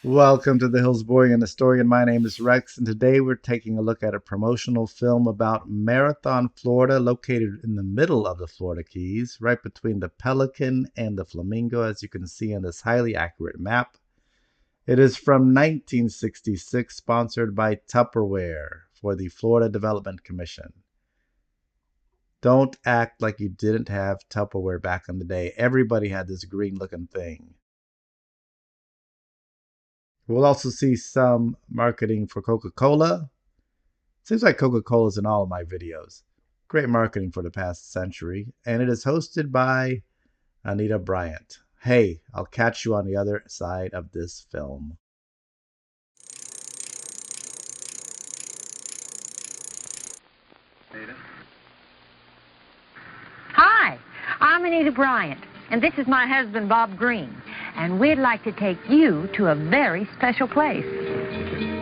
Welcome to the Hillsborian Historian. My name is Rex, and today we're taking a look at a promotional film about Marathon, Florida, located in the middle of the Florida Keys, right between the Pelican and the Flamingo, as you can see on this highly accurate map. It is from 1966, sponsored by Tupperware for the Florida Development Commission. Don't act like you didn't have Tupperware back in the day. Everybody had this green looking thing. We'll also see some marketing for Coca-Cola. Seems like Coca-Cola is in all of my videos. Great marketing for the past century. And it is hosted by Anita Bryant. Hey, I'll catch you on the other side of this film. Hi, I'm Anita Bryant, and this is my husband, Bob Green, and we'd like to take you to a very special place.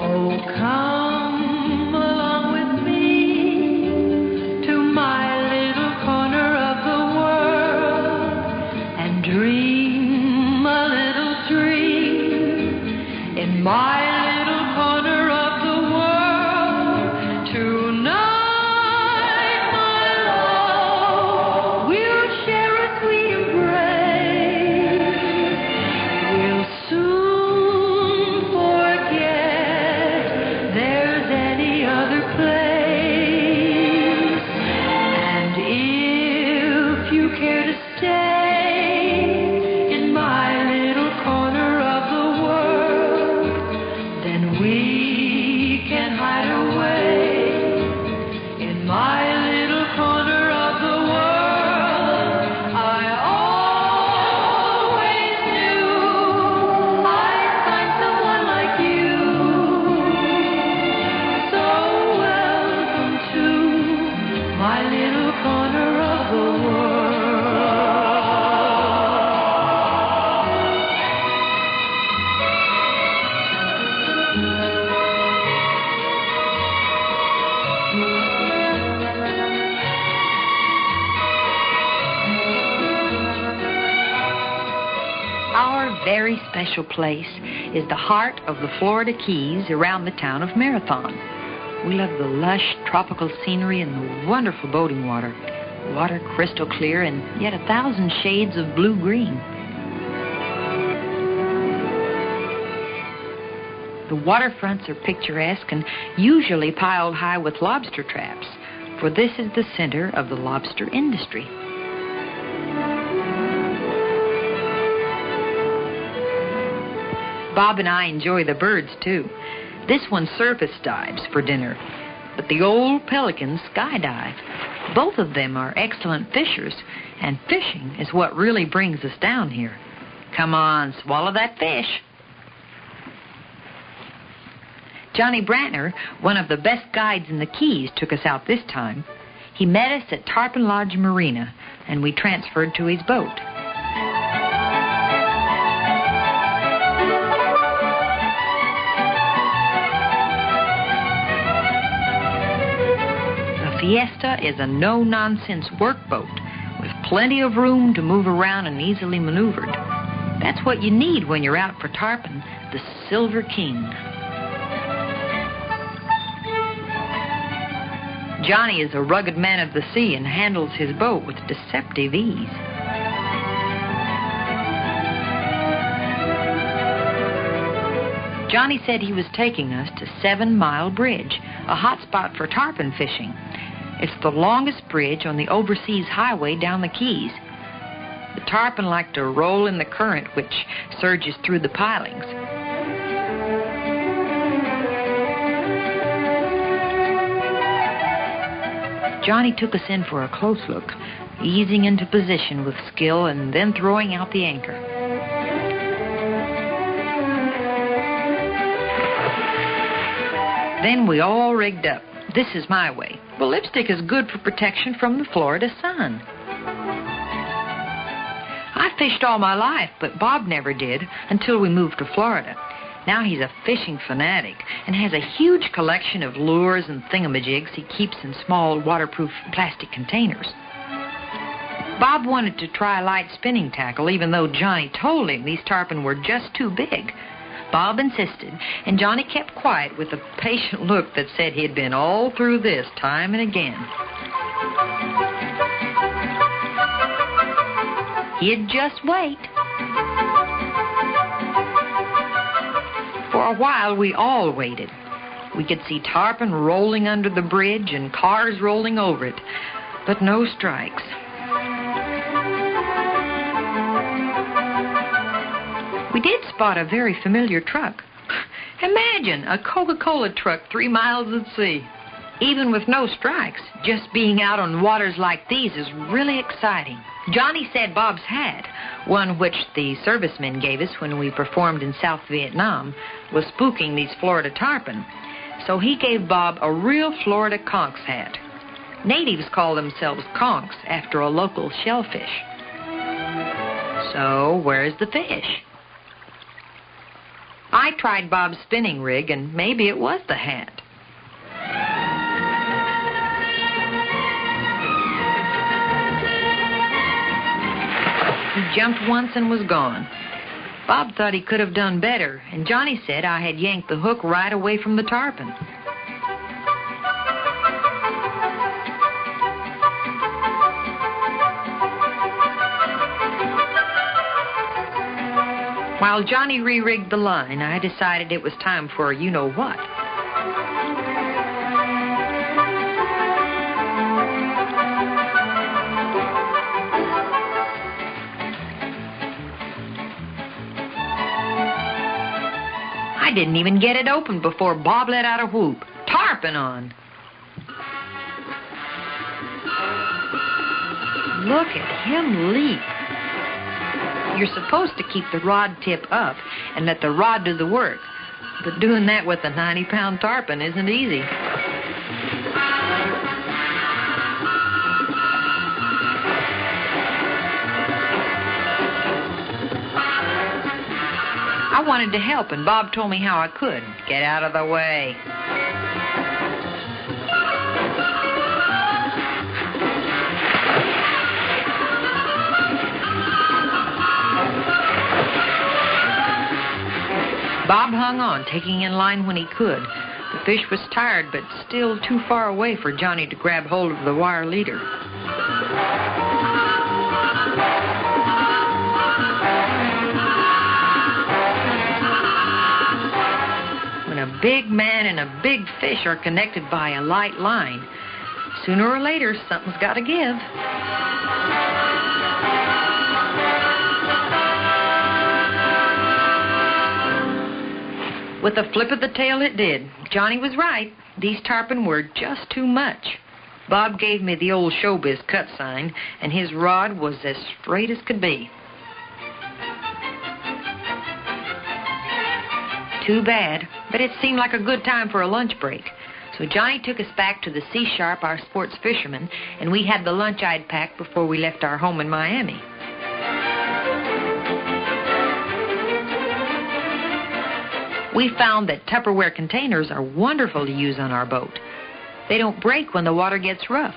Oh, come along with me to my little corner of the world and dream a little dream in my little corner of the world tonight. Very special place is the heart of the Florida Keys around the town of Marathon. We love the lush tropical scenery and the wonderful boating water. Water crystal clear and yet 1,000 shades of blue-green. The waterfronts are picturesque and usually piled high with lobster traps, for this is the center of the lobster industry. Bob and I enjoy the birds, too. This one surface dives for dinner, but the old pelicans skydive. Both of them are excellent fishers, and fishing is what really brings us down here. Come on, swallow that fish. Johnny Brantner, one of the best guides in the Keys, took us out this time. He met us at Tarpon Lodge Marina, and we transferred to his boat. Fiesta is a no-nonsense workboat with plenty of room to move around and easily maneuvered. That's what you need when you're out for tarpon, the Silver King. Johnny is a rugged man of the sea and handles his boat with deceptive ease. Johnny said he was taking us to 7 Mile Bridge, a hot spot for tarpon fishing. It's the longest bridge on the overseas highway down the Keys. The tarpon like to roll in the current, which surges through the pilings. Johnny took us in for a close look, easing into position with skill and then throwing out the anchor. Then we all rigged up. This is my way. Well, lipstick is good for protection from the Florida sun. I fished all my life, but Bob never did until we moved to Florida. Now he's a fishing fanatic and has a huge collection of lures and thingamajigs he keeps in small waterproof plastic containers. Bob wanted to try light spinning tackle, even though Johnny told him these tarpon were just too big. Bob insisted, and Johnny kept quiet with a patient look that said he'd been all through this time and again. He'd just wait. For a while, we all waited. We could see tarpon rolling under the bridge and cars rolling over it, but no strikes. We did spot a very familiar truck. Imagine a Coca-Cola truck 3 miles at sea. Even with no strikes, just being out on waters like these is really exciting. Johnny said Bob's hat, one which the servicemen gave us when we performed in South Vietnam, was spooking these Florida tarpon. So he gave Bob a real Florida conch's hat. Natives call themselves conchs after a local shellfish. So where's the fish? I tried Bob's spinning rig, and maybe it was the hat. He jumped once and was gone. Bob thought he could have done better, and Johnny said I had yanked the hook right away from the tarpon. While Johnny re-rigged the line, I decided it was time for you-know-what. I didn't even get it open before Bob let out a whoop. Tarpon on! Look at him leap. You're supposed to keep the rod tip up and let the rod do the work. But doing that with a 90-pound tarpon isn't easy. I wanted to help, and Bob told me how I could. Get out of the way. Bob hung on, taking in line when he could. The fish was tired, but still too far away for Johnny to grab hold of the wire leader. When a big man and a big fish are connected by a light line, sooner or later, something's got to give. With a flip of the tail, it did. Johnny was right. These tarpon were just too much. Bob gave me the old showbiz cut sign, and his rod was as straight as could be. Too bad, but it seemed like a good time for a lunch break. So Johnny took us back to the Sea Sharp, our sports fisherman, and we had the lunch I'd packed before we left our home in Miami. We found that Tupperware containers are wonderful to use on our boat. They don't break when the water gets rough.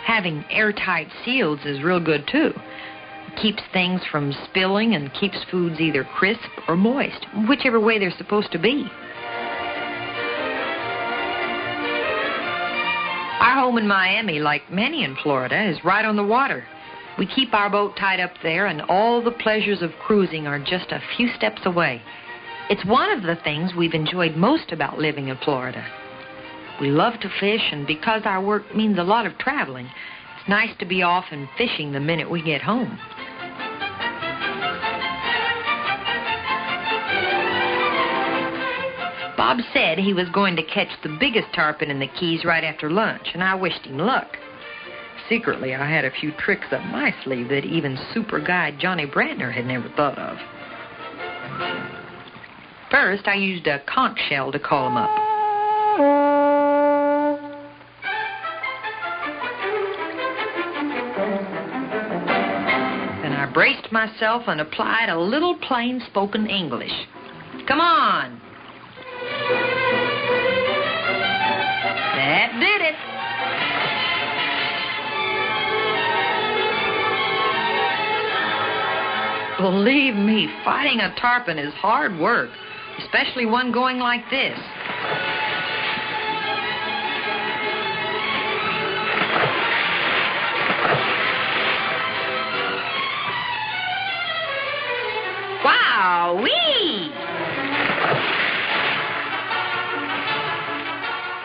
Having airtight seals is real good, too. It keeps things from spilling and keeps foods either crisp or moist, whichever way they're supposed to be. Our home in Miami, like many in Florida, is right on the water. We keep our boat tied up there, and all the pleasures of cruising are just a few steps away. It's one of the things we've enjoyed most about living in Florida. We love to fish, and because our work means a lot of traveling, it's nice to be off and fishing the minute we get home. Bob said he was going to catch the biggest tarpon in the Keys right after lunch, and I wished him luck. Secretly, I had a few tricks up my sleeve that even super guide Johnny Brantner had never thought of. First, I used a conch shell to call him up. Then I braced myself and applied a little plain-spoken English. Come on! That did it! Believe me, fighting a tarpon is hard work. especially one going like this. Wow-wee!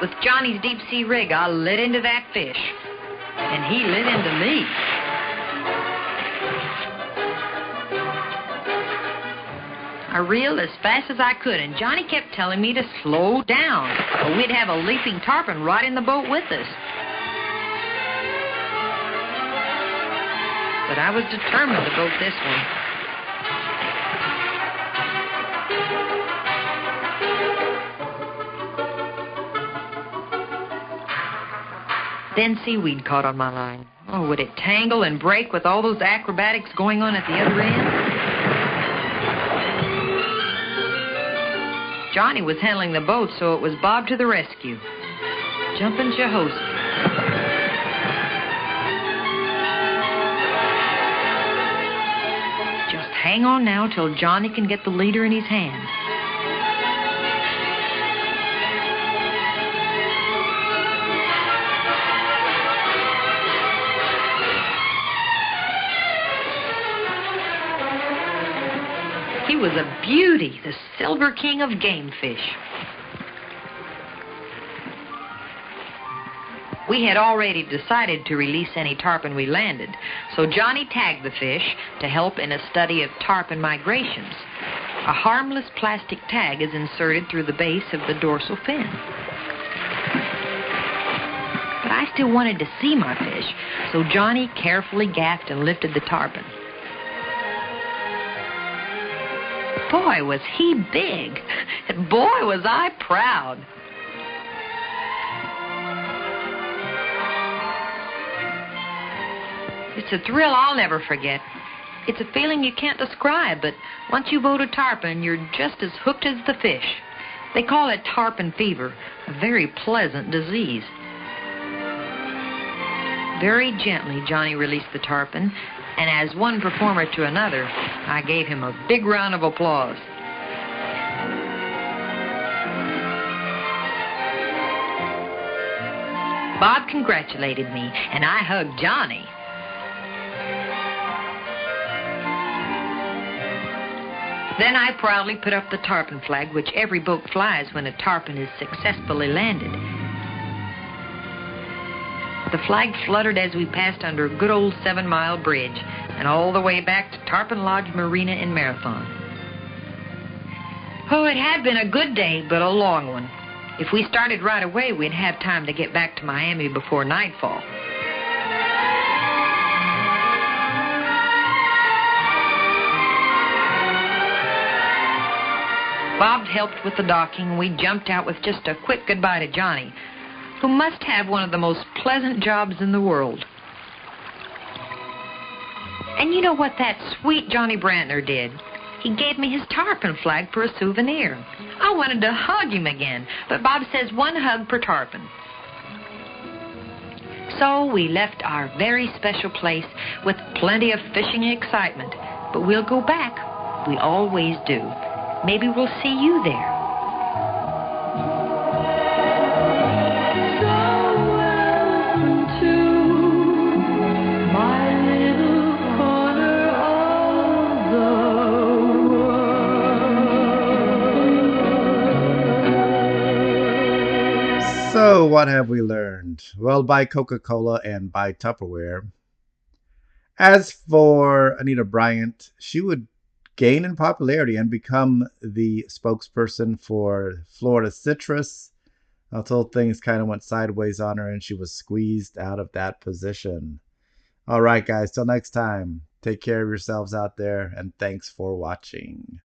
With Johnny's deep-sea rig, I lit into that fish, and he lit into me. I reeled as fast as I could, and Johnny kept telling me to slow down, or we'd have a leaping tarpon right in the boat with us. But I was determined to boat this one. Then seaweed caught on my line. Oh, would it tangle and break with all those acrobatics going on at the other end? Johnny was handling the boat, so it was Bob to the rescue. Jumpin' Jehoshaphat. Just hang on now till Johnny can get the leader in his hand. He was a beauty, the Silver King of game fish. We had already decided to release any tarpon we landed, so Johnny tagged the fish to help in a study of tarpon migrations. A harmless plastic tag is inserted through the base of the dorsal fin. But I still wanted to see my fish, so Johnny carefully gaffed and lifted the tarpon. Boy, was he big, and boy, was I proud. It's a thrill I'll never forget. It's a feeling you can't describe, but once you boat a tarpon, you're just as hooked as the fish. They call it tarpon fever, a very pleasant disease. Very gently, Johnny released the tarpon, and as one performer to another, I gave him a big round of applause. Bob congratulated me, and I hugged Johnny. Then I proudly put up the tarpon flag, which every boat flies when a tarpon is successfully landed. The flag fluttered as we passed under a good old 7-mile bridge and all the way back to Tarpon Lodge Marina in Marathon. Oh, it had been a good day, but a long one. If we started right away, we'd have time to get back to Miami before nightfall. Bob helped with the docking, and we jumped out with just a quick goodbye to Johnny, who must have one of the most pleasant jobs in the world. And you know what that sweet Johnny Brantner did? He gave me his tarpon flag for a souvenir. I wanted to hug him again, but Bob says 1 hug per tarpon. So we left our very special place with plenty of fishing excitement, but we'll go back. We always do. Maybe we'll see you there. So, what have we learned? Well, buy Coca-Cola and buy Tupperware. As for Anita Bryant, she would gain in popularity and become the spokesperson for Florida Citrus until things kind of went sideways on her and she was squeezed out of that position. All right, guys, till next time, take care of yourselves out there, and thanks for watching.